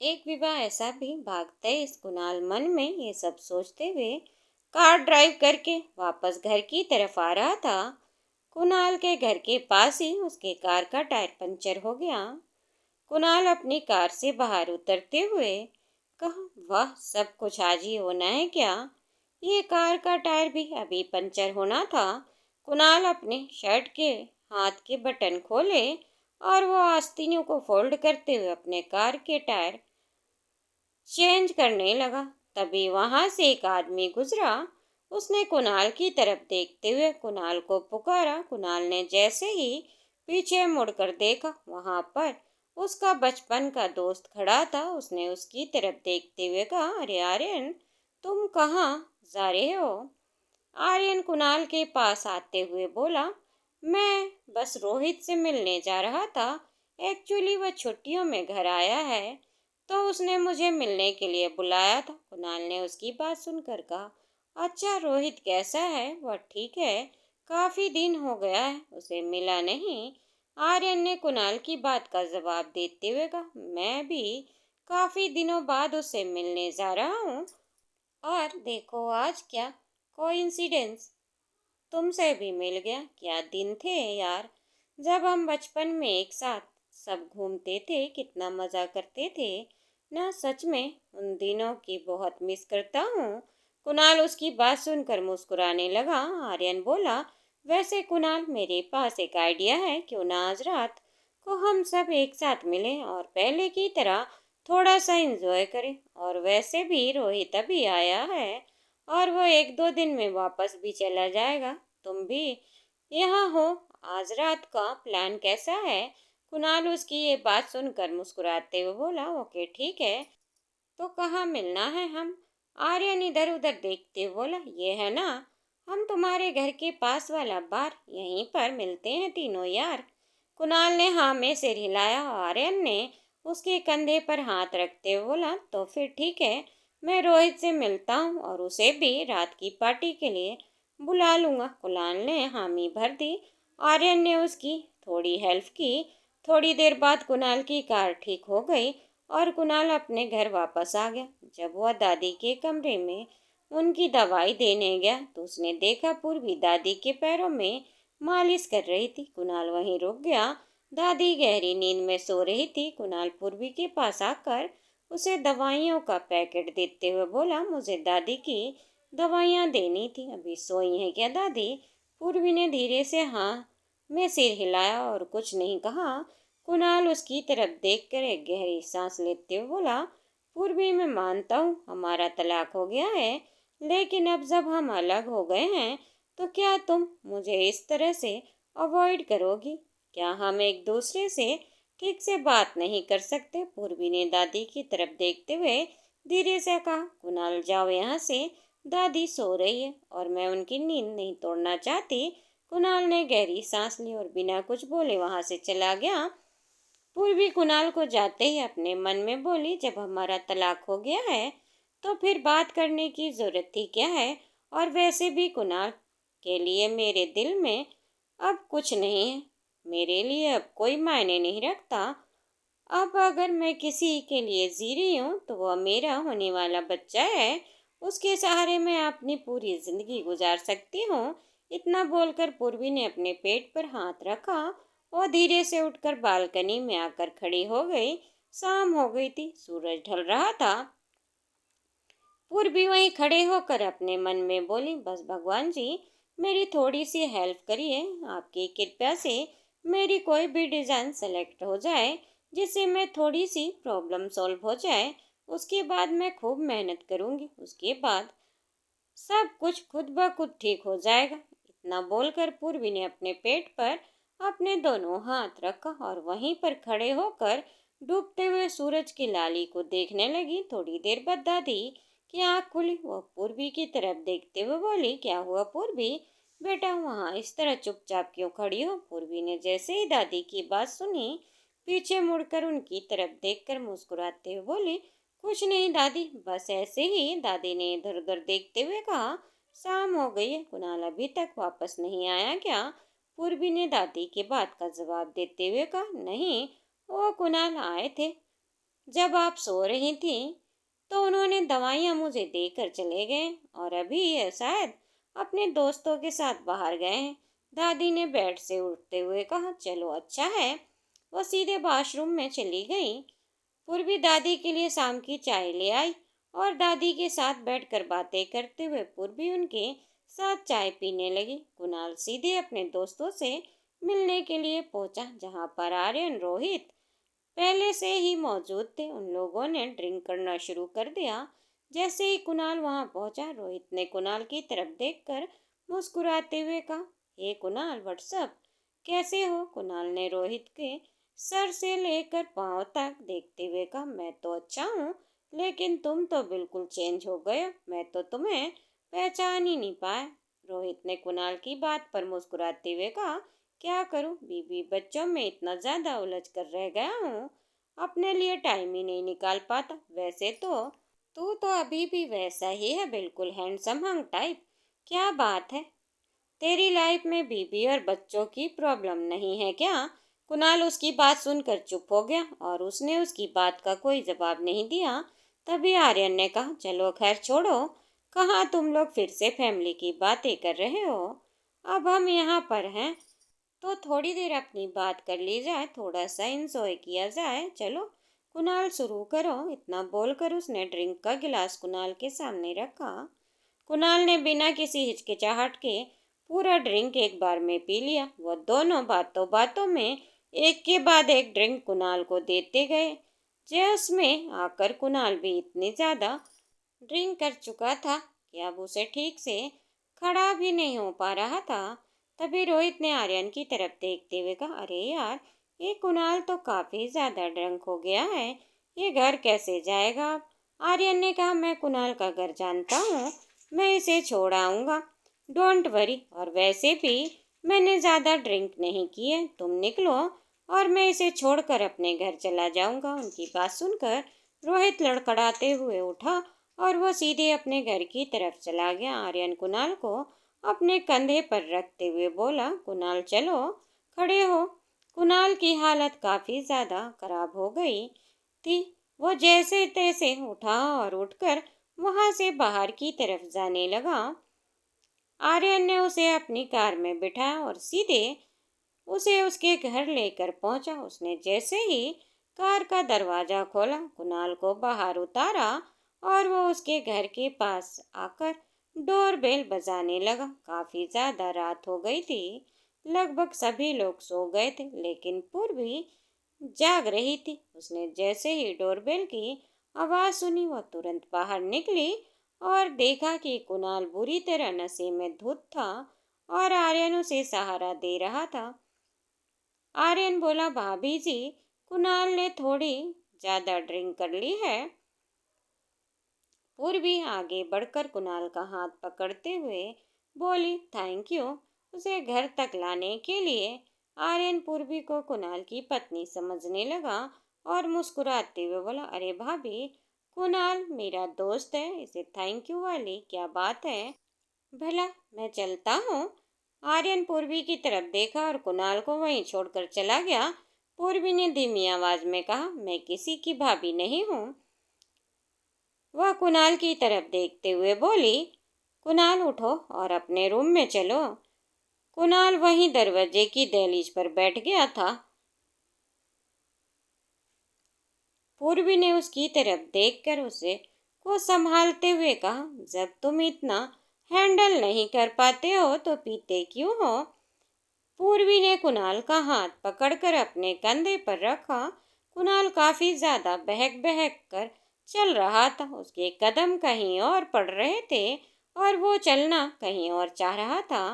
एक विवाह ऐसा भी भागते इस कुणाल मन में ये सब सोचते हुए कार ड्राइव करके वापस घर की तरफ आ रहा था। कुणाल के घर के पास ही उसके कार का टायर पंचर हो गया। कुणाल अपनी कार से बाहर उतरते हुए कहा, वाह, सब कुछ आज ही होना है क्या? ये कार का टायर भी अभी पंचर होना था। कुणाल अपने शर्ट के हाथ के बटन खोले और वो आस्तीनों को फोल्ड करते हुए अपने कार के टायर चेंज करने लगा। तभी वहां से एक आदमी गुजरा। उसने कुणाल की तरफ देखते हुए कुणाल को पुकारा। कुणाल ने जैसे ही पीछे मुड़कर देखा, वहां पर उसका बचपन का दोस्त खड़ा था। उसने उसकी तरफ देखते हुए कहा, अरे आर्यन, तुम कहाँ जा रहे हो? आर्यन कुणाल के पास आते हुए बोला, मैं बस रोहित से मिलने जा रहा था। एक्चुअली वह छुट्टियों में घर आया है, तो उसने मुझे मिलने के लिए बुलाया था। कुणाल ने उसकी बात सुनकर कहा, अच्छा, रोहित कैसा है? वह ठीक है? काफी दिन हो गया है उसे मिला नहीं। आर्यन ने कुणाल की बात का जवाब देते हुए कहा, मैं भी काफी दिनों बाद उसे मिलने जा रहा हूँ। और देखो आज क्या कोइंसिडेंस, तुमसे भी मिल गया। क्या दिन थे यार, जब हम बचपन में एक साथ सब घूमते थे, कितना मजा करते थे ना। सच में उन दिनों की बहुत मिस करता हूँ। कुणाल उसकी बात सुनकर मुस्कुराने लगा। आर्यन बोला, वैसे कुणाल, मेरे पास एक आइडिया है, क्यों ना आज रात को हम सब एक साथ मिलें और पहले की तरह थोड़ा सा एंजॉय करें। और वैसे भी रोहित अभी आया है और वो एक दो दिन में वापस भी चला जाएगा। तुम भी यहाँ हो, आज रात का प्लान कैसा है? कुणाल उसकी ये बात सुनकर मुस्कुराते हुए बोला, ओके ठीक है, तो कहाँ मिलना है हम? आर्यन इधर उधर देखते हुए बोला, ये है ना, हम तुम्हारे घर के पास वाला बार, यहीं पर मिलते हैं तीनों यार। कुणाल ने हाँ में सिर हिलाया। आर्यन ने उसके कंधे पर हाथ रखते हुए बोला, तो फिर ठीक है, मैं रोहित से मिलता हूँ और उसे भी रात की पार्टी के लिए बुला लूंगा। कुणाल ने हामी भर दी। आर्यन ने उसकी थोड़ी हेल्प की। थोड़ी देर बाद कुणाल की कार ठीक हो गई और कुणाल अपने घर वापस आ गया। जब वह दादी के कमरे में उनकी दवाई देने गया तो उसने देखा पूर्वी दादी के पैरों में मालिश कर रही थी। कुणाल वहीं रुक गया। दादी गहरी नींद में सो रही थी। कुणाल पूर्वी के पास आकर उसे दवाइयों का पैकेट देते हुए बोला, मुझे दादी की दवाइयाँ देनी थी, अभी सोई हैं क्या दादी? पूर्वी ने धीरे से हाँ में सिर हिलाया और कुछ नहीं कहा। कुणाल उसकी तरफ देखकर एक गहरी सांस लेते हुए बोला, पूर्वी, मैं मानता हूँ हमारा तलाक हो गया है, लेकिन अब जब हम अलग हो गए हैं तो क्या तुम मुझे इस तरह से अवॉइड करोगी? क्या हम एक दूसरे से ठीक से बात नहीं कर सकते? पूर्वी ने दादी की तरफ देखते हुए धीरे से कहा, कुणाल, जाओ यहाँ से, दादी सो रही है और मैं उनकी नींद नहीं तोड़ना चाहती। कुणाल ने गहरी सांस ली और बिना कुछ बोले वहां से चला गया। पूर्वी कुणाल को जाते ही अपने मन में बोली, जब हमारा तलाक हो गया है तो फिर बात करने की जरूरत ही क्या है? और वैसे भी कुणाल के लिए मेरे दिल में अब कुछ नहीं है। मेरे लिए अब कोई मायने नहीं रखता। अब अगर मैं किसी के लिए जी रही हूँ तो वह मेरा होने वाला बच्चा है। उसके सहारे मैं अपनी पूरी जिंदगी गुजार सकती हूँ। इतना बोलकर पूर्वी ने अपने पेट पर हाथ रखा और धीरे से उठकर बालकनी में आकर खड़ी हो गई। शाम हो गई थी, सूरज ढल रहा था। पूर्वी वहीं खड़े होकर अपने मन में बोली, बस भगवान जी, मेरी थोड़ी सी हेल्प करिए। आपकी कृपा से मेरी कोई भी डिज़ाइन सेलेक्ट हो जाए जिससे मैं थोड़ी सी प्रॉब्लम सॉल्व हो जाए। उसके बाद मैं खूब मेहनत करूँगी। उसके बाद सब कुछ खुद ब खुद ठीक हो जाएगा। इतना बोलकर पूर्वी ने अपने पेट पर अपने दोनों हाथ रखा और वहीं पर खड़े होकर डूबते हुए सूरज की लाली को देखने लगी। थोड़ी देर बाद दादी की आंख खुली। वह पूर्वी की तरफ देखते हुए बोली, क्या हुआ पूर्वी? बेटा, वहाँ इस तरह चुपचाप क्यों खड़ी हो? पूर्वी ने जैसे ही दादी की बात सुनी, पीछे मुड़कर उनकी तरफ देखकर मुस्कुराते हुए बोली, कुछ नहीं दादी, बस ऐसे ही। दादी ने इधर उधर देखते हुए कहा, शाम हो गई है, कुणाल अभी तक वापस नहीं आया क्या? पूर्वी ने दादी की बात का जवाब देते हुए कहा, नहीं, वो कुणाल आए थे जब आप सो रही थी तो उन्होंने दवाइयाँ मुझे देकर चले गए और अभी ये शायद अपने दोस्तों के साथ बाहर गए हैं। दादी ने बेड से उठते हुए कहा। चलो अच्छा है। वो सीधे वॉशरूम में चली गई। पूर्वी दादी के लिए शाम की चाय ले आई और दादी के साथ बैठकर बातें करते हुए पूर्वी उनके साथ चाय पीने लगी। कुणाल सीधे अपने दोस्तों से मिलने के लिए पहुंचा, जहां पर आर्यन रोहित पहले से ही मौजूद थे। उन लोगों ने ड्रिंक करना शुरू कर दिया। जैसे ही कुणाल वहां पहुंचा, रोहित ने कुणाल की तरफ देखकर मुस्कुराते हुए कहा, हे कुणाल, व्हाट्सअप, कैसे हो? कुणाल ने रोहित के सर से लेकर पांव तक देखते हुए कहा, मैं तो अच्छा हूँ, लेकिन तुम तो बिल्कुल चेंज हो गए हो। मैं तो तुम्हें पहचान ही नहीं पाया। रोहित ने कुणाल की बात पर मुस्कुराते हुए कहा, क्या करूं, बीवी बच्चों में इतना ज्यादा उलझ कर रह गया हूँ, अपने लिए टाइम ही नहीं निकाल पाता। वैसे तो तू तो अभी भी वैसा ही है, बिल्कुल हैंडसम हंग टाइप। क्या बात है, तेरी लाइफ में बीवी और बच्चों की प्रॉब्लम नहीं है क्या? कुणाल उसकी बात सुनकर चुप हो गया और उसने उसकी बात का कोई जवाब नहीं दिया। तभी आर्यन ने कहा, चलो खैर छोड़ो, कहाँ तुम लोग फिर से फैमिली की बातें कर रहे हो? अब हम यहाँ पर हैं तो थोड़ी देर अपनी बात कर ली जाए, थोड़ा सा इंजॉय किया जाए। चलो कुणाल, शुरू करो। इतना बोलकर उसने ड्रिंक का गिलास कुणाल के सामने रखा। कुणाल ने बिना किसी हिचकिचाहट के पूरा ड्रिंक एक बार में पी लिया। वह दोनों बातों बातों में एक के बाद एक ड्रिंक कुणाल को देते गए। जिसमें आकर कुणाल भी इतनी ज्यादा ड्रिंक कर चुका था कि अब उसे ठीक से खड़ा भी नहीं हो पा रहा था। तभी रोहित ने आर्यन की तरफ देखते हुए कहा, अरे यार, ये कुणाल तो काफी ज्यादा ड्रंक हो गया है, ये घर कैसे जाएगा अब? आर्यन ने कहा, मैं कुणाल का घर जानता हूँ, मैं इसे छोड़ आऊंगा, डोंट वरी। और वैसे भी मैंने ज्यादा ड्रिंक नहीं की है, तुम निकलो और मैं इसे छोड़कर अपने घर चला जाऊंगा। उनकी बात सुनकर रोहित लड़खड़ाते हुए उठा और वो सीधे अपने घर की तरफ चला गया। आर्यन कुणाल को अपने कंधे पर रखते हुए बोला, कुणाल चलो, खड़े हो। कुणाल की हालत काफी ज्यादा खराब हो गई थी। वो जैसे तैसे उठा और उठकर वहां से बाहर की तरफ जाने लगा। आर्यन ने उसे अपनी कार में बिठाया और सीधे उसे उसके घर लेकर पहुंचा। उसने जैसे ही कार का दरवाजा खोला, कुणाल को बाहर उतारा और वो उसके घर के पास आकर डोरबेल बजाने लगा। काफी ज्यादा रात हो गई थी, लगभग सभी लोग सो गए थे, लेकिन पूर्वी जाग रही थी। उसने जैसे ही डोरबेल की आवाज सुनी, वह तुरंत बाहर निकली और देखा कि कुणाल बुरी तरह नशे में धुत था और आर्यन उसे सहारा दे रहा था। आर्यन बोला, भाभी जी, कुणाल ने थोड़ी ज्यादा ड्रिंक कर ली है। पूर्वी आगे बढ़कर कुणाल का हाथ पकड़ते हुए बोली, थैंक यू उसे घर तक लाने के लिए। आर्यन पूर्वी को कुणाल की पत्नी समझने लगा और मुस्कुराते हुए बोला, अरे भाभी, कुणाल मेरा दोस्त है, इसे थैंक यू वाली क्या बात है? भला मैं चलता हूँ। आर्यन पूर्वी की तरफ देखा और कुणाल को वहीं छोड़कर चला गया। पूर्वी ने धीमी आवाज में कहा, मैं किसी की भाभी नहीं हूँ। वह कुणाल की तरफ देखते हुए बोली, कुणाल उठो और अपने रूम में चलो। कुणाल वहीं दरवाजे की दहलीज पर बैठ गया था। पूर्वी ने उसकी तरफ देखकर उसे को संभालते हुए कहा, जब तुम इतना हैंडल नहीं कर पाते हो तो पीते क्यों हो? पूर्वी ने कुणाल का हाथ पकड़कर अपने कंधे पर रखा। कुणाल काफी ज्यादा बहक बहक कर चल रहा था। उसके कदम कहीं और पड़ रहे थे और वो चलना कहीं और चाह रहा था।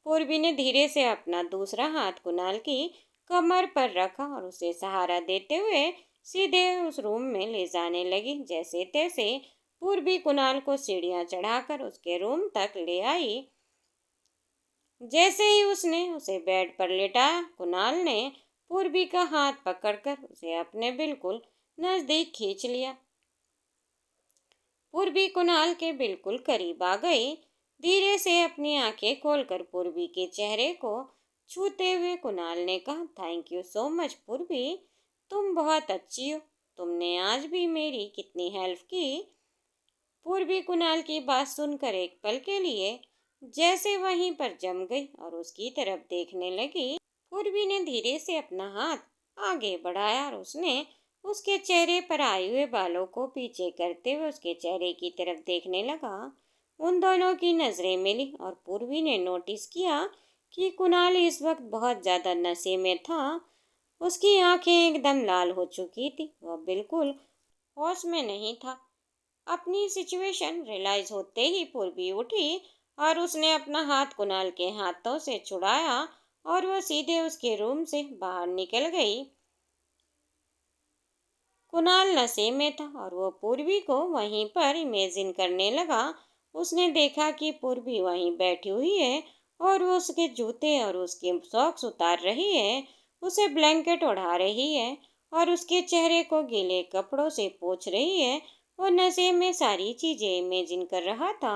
पूर्वी ने धीरे से अपना दूसरा हाथ कुणाल की कमर पर रखा और उसे सहारा देते हुए सीधे उस रूम में ले जाने लगी। जैसे तैसे पूर्वी कुणाल को सीढ़ियां चढ़ाकर उसके रूम तक ले आई। जैसे ही उसने उसे बेड पर लेटाया, कुणाल ने पूर्वी का हाथ पकड़कर उसे अपने बिल्कुल नजदीक खींच लिया। पूर्वी कुणाल के बिल्कुल करीब आ गई। धीरे से अपनी आंखें खोलकर पूर्वी के चेहरे को छूते हुए कुणाल ने कहा, थैंक यू सो मच पूर्वी, तुम बहुत अच्छी हो। तुमने आज भी मेरी कितनी हेल्प की। पूर्वी कुणाल की बात सुनकर एक पल के लिए जैसे वहीं पर जम गई और उसकी तरफ देखने लगी। पूर्वी ने धीरे से अपना हाथ आगे बढ़ाया और उसने उसके चेहरे पर आए हुए बालों को पीछे करते हुए उसके चेहरे की तरफ देखने लगा। उन दोनों की नजरें मिली और पूर्वी ने नोटिस किया कि कुणाल इस वक्त बहुत ज्यादा नशे में था। उसकी आंखें एकदम लाल हो चुकी थी, वह बिल्कुल होश में नहीं था। अपनी सिचुएशन रियलाइज होते ही पूर्वी उठी और उसने अपना हाथ कुणाल के हाथों से छुड़ाया और वह सीधे उसके रूम से बाहर निकल गई। कुणाल नशे में था और वो पूर्वी को वहीं पर इमेजिन करने लगा। उसने देखा कि पूर्वी वहीं बैठी हुई है और वो उसके जूते और उसके सॉक्स उतार रही है, उसे ब्लैंकेट ओढ़ा रही है और उसके चेहरे को गीले कपड़ों से पोंछ रही है। वो नशे में सारी चीजें इमेजिन कर रहा था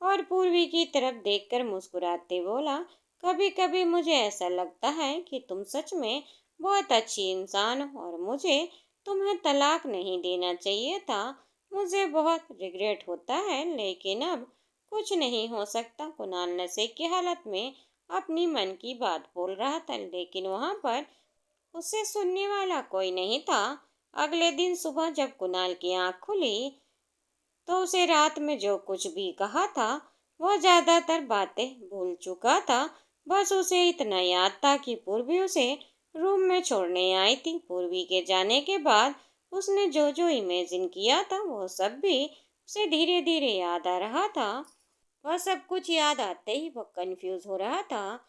और पूर्वी की तरफ देखकर मुस्कुराते बोला, कभी कभी मुझे ऐसा लगता है कि तुम सच में बहुत अच्छी इंसान हो और मुझे तुम्हें तलाक नहीं देना चाहिए था। मुझे बहुत रिग्रेट होता है, लेकिन अब कुछ नहीं हो सकता। कुणाल नशे की हालत में अपनी मन की बात बोल रहा था, लेकिन वहां पर उसे सुनने वाला कोई नहीं था। अगले दिन सुबह जब कुणाल की आंख खुली तो उसे रात में जो कुछ भी कहा था वह ज्यादातर बातें भूल चुका था। बस उसे इतना याद था कि पूर्वी उसे रूम में छोड़ने आई थी। पूर्वी के जाने के बाद उसने जो जो इमेजिन किया था वो सब भी उसे धीरे धीरे याद आ रहा था। वह सब कुछ याद आते ही वह कंफ्यूज हो रहा था,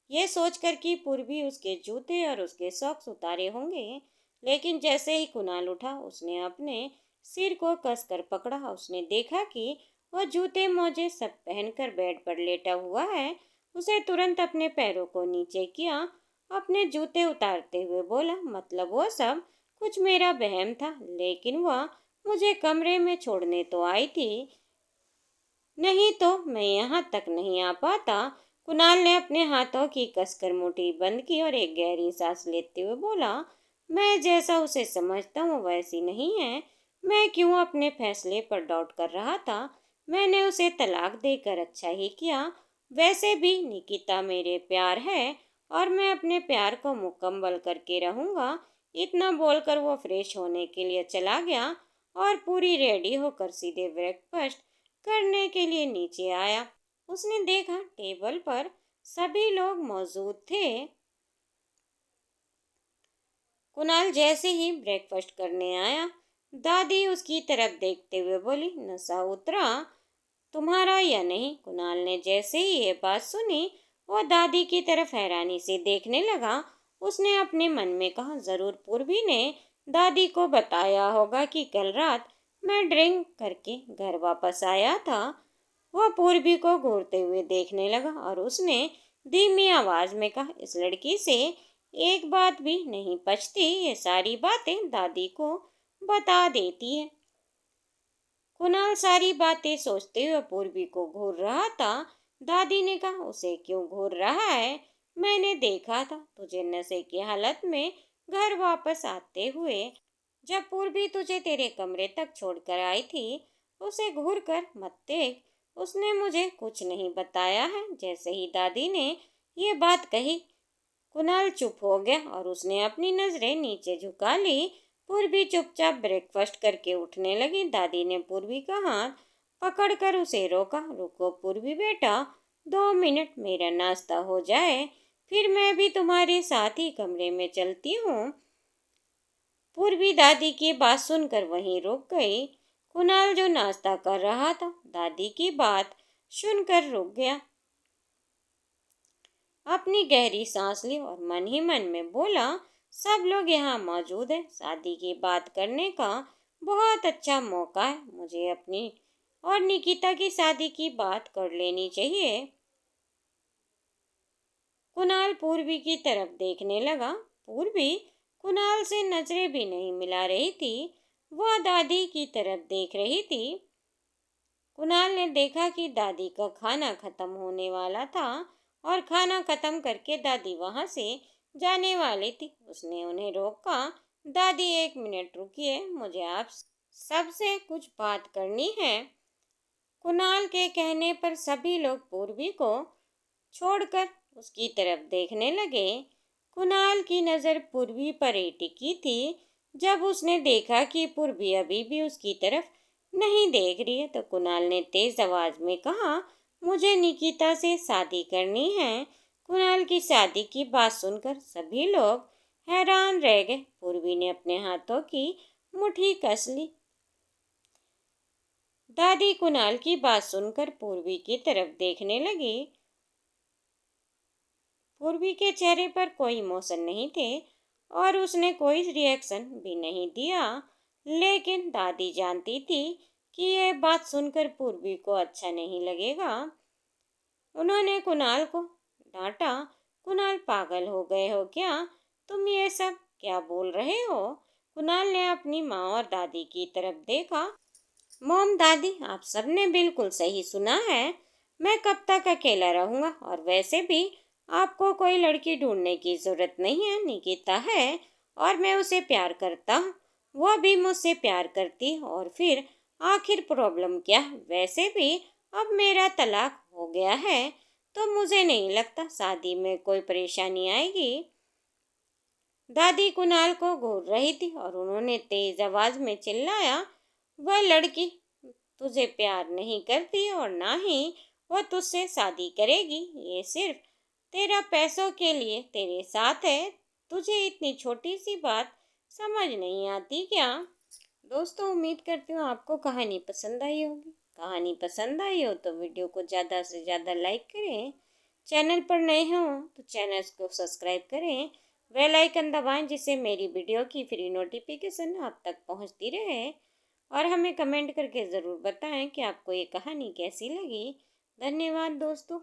ये सोचकर कि पूर्वी उसके जूते और उसके सॉक्स उतारे होंगे। लेकिन जैसे ही कुणाल उठा उसने अपने सिर को कसकर पकड़ा। उसने देखा कि वह जूते मोजे सब पहनकर बेड पर लेटा हुआ है। उसे तुरंत अपने पैरों को नीचे किया, अपने जूते उतारते हुए बोला, मतलब वो सब कुछ मेरा वहम था, लेकिन वह मुझे कमरे में छोड़ने तो आई थी, नहीं तो मैं यहाँ तक नहीं आ पाता। कुणाल ने अपने हाथों की कसकर मुट्ठी बंद की और एक गहरी सांस लेते हुए बोला, मैं जैसा उसे समझता हूँ वैसी नहीं है। मैं क्यों अपने फैसले पर डाउट कर रहा था। मैंने उसे तलाक देकर अच्छा ही किया। वैसे भी निकिता मेरे प्यार है और मैं अपने प्यार को मुकम्मल करके रहूंगा। इतना बोलकर वो फ्रेश होने के लिए चला गया और पूरी रेडी होकर सीधे ब्रेकफास्ट करने के लिए नीचे आया। उसने देखा टेबल पर सभी लोग मौजूद थे। कुणाल जैसे ही ब्रेकफास्ट करने आया, दादी उसकी तरफ देखते हुए बोली, नशा उतरा तुम्हारा या नहीं। कुणाल ने जैसे ही ये बात सुनी वो दादी की तरफ हैरानी से देखने लगा। उसने अपने मन में कहा, जरूर पूर्वी ने दादी को बताया होगा कि कल रात मैं ड्रिंक करके घर वापस आया था। वह पूर्वी को घूरते हुए देखने लगा और उसने धीमी आवाज में कहा, इस लड़की से एक बात भी नहीं पचती, ये सारी बातें दादी को बता देती है। कुणाल सारी बातें सोचते हुए पूर्वी को घूर रहा था। दादी ने कहा, उसे क्यों घूर रहा है। मैंने देखा था तुझे नशे की हालत में घर वापस आते हुए। जब पूर्वी तुझे तेरे कमरे तक छोड़कर आई थी, उसे घूर कर मत देख। उसने मुझे कुछ नहीं बताया है। जैसे ही दादी ने ये बात कही कुणाल चुप हो गया और उसने अपनी नजरें नीचे झुका ली। पूर्वी चुपचाप ब्रेकफास्ट करके उठने लगी। दादी ने पूर्वी का हाथ पकड़कर उसे रोका, रुको पूर्वी बेटा, 2 मिनट मेरा नाश्ता हो जाए, फिर मैं भी तुम्हारे साथ ही कमरे में चलती हूँ। पूर्वी दादी की बात सुनकर वहीं रुक गई। कुणाल जो नाश्ता कर रहा था दादी की बात सुनकर रुक गया। अपनी गहरी सांस ली और मन ही मन में बोला, सब लोग यहाँ मौजूद हैं, शादी की बात करने का बहुत अच्छा मौका है। मुझे अपनी और निकिता की शादी की बात कर लेनी चाहिए। कुणाल पूर्वी की तरफ देखने लगा। पूर्वी कुणाल से नजरें भी नहीं मिला रही थी, वह दादी की तरफ देख रही थी। कुणाल ने देखा कि दादी का खाना खत्म होने वाला था और खाना खत्म करके दादी वहां से जाने वाली थी। उसने उन्हें रोका, दादी, 1 मिनट रुकिए, मुझे आप सबसे कुछ बात करनी है। कुणाल के कहने पर सभी लोग पूर्वी को छोड़कर उसकी तरफ देखने लगे। कुणाल की नज़र पूर्वी पर ही टिकी थी। जब उसने देखा कि पूर्वी अभी भी उसकी तरफ नहीं देख रही है, तो कुणाल ने तेज आवाज में कहा, मुझे निकिता से शादी करनी है। कुणाल की शादी की बात सुनकर सभी लोग हैरान रह गए। पूर्वी ने अपने हाथों की मुट्ठी कस ली। दादी कुणाल की बात सुनकर पूर्वी की तरफ देखने लगी। पूर्वी के चेहरे पर कोई इमोशन नहीं थे और उसने कोई रिएक्शन भी नहीं दिया। लेकिन दादी जानती थी कि यह बात सुनकर पूर्वी को अच्छा नहीं लगेगा। उन्होंने कुणाल को डांटा, कुणाल, पागल हो गए हो क्या? तुम ये सब क्या बोल रहे हो? कुणाल ने अपनी माँ और दादी की तरफ देखा। मॉम, दादी, आप सबने बिल्कुल सही सुना है। मैं कब तक अकेला रहूंगा? और वैसे भी आपको कोई लड़की ढूंढने की जरूरत नहीं है। निकिता है और मैं उसे प्यार करता हूँ, वह भी मुझसे प्यार करती। और फिर आखिर प्रॉब्लम क्या? वैसे भी अब मेरा तलाक हो गया है, तो मुझे नहीं लगता शादी में कोई परेशानी आएगी। दादी कुणाल को घूर रही थी और उन्होंने तेज आवाज में चिल्लाया, वह लड़की तुझे प्यार नहीं करती और ना ही वह तुझसे शादी करेगी। ये सिर्फ तेरा पैसों के लिए तेरे साथ है। तुझे इतनी छोटी सी बात समझ नहीं आती क्या? दोस्तों, उम्मीद करती हूँ आपको कहानी पसंद आई होगी। कहानी पसंद आई हो तो वीडियो को ज़्यादा से ज़्यादा लाइक करें। चैनल पर नए हों तो चैनल को सब्सक्राइब करें। बेल आइकन दबाएं जिससे मेरी वीडियो की फ्री नोटिफिकेशन आप तक पहुंचती रहे। और हमें कमेंट करके ज़रूर बताएं कि आपको ये कहानी कैसी लगी। धन्यवाद दोस्तों।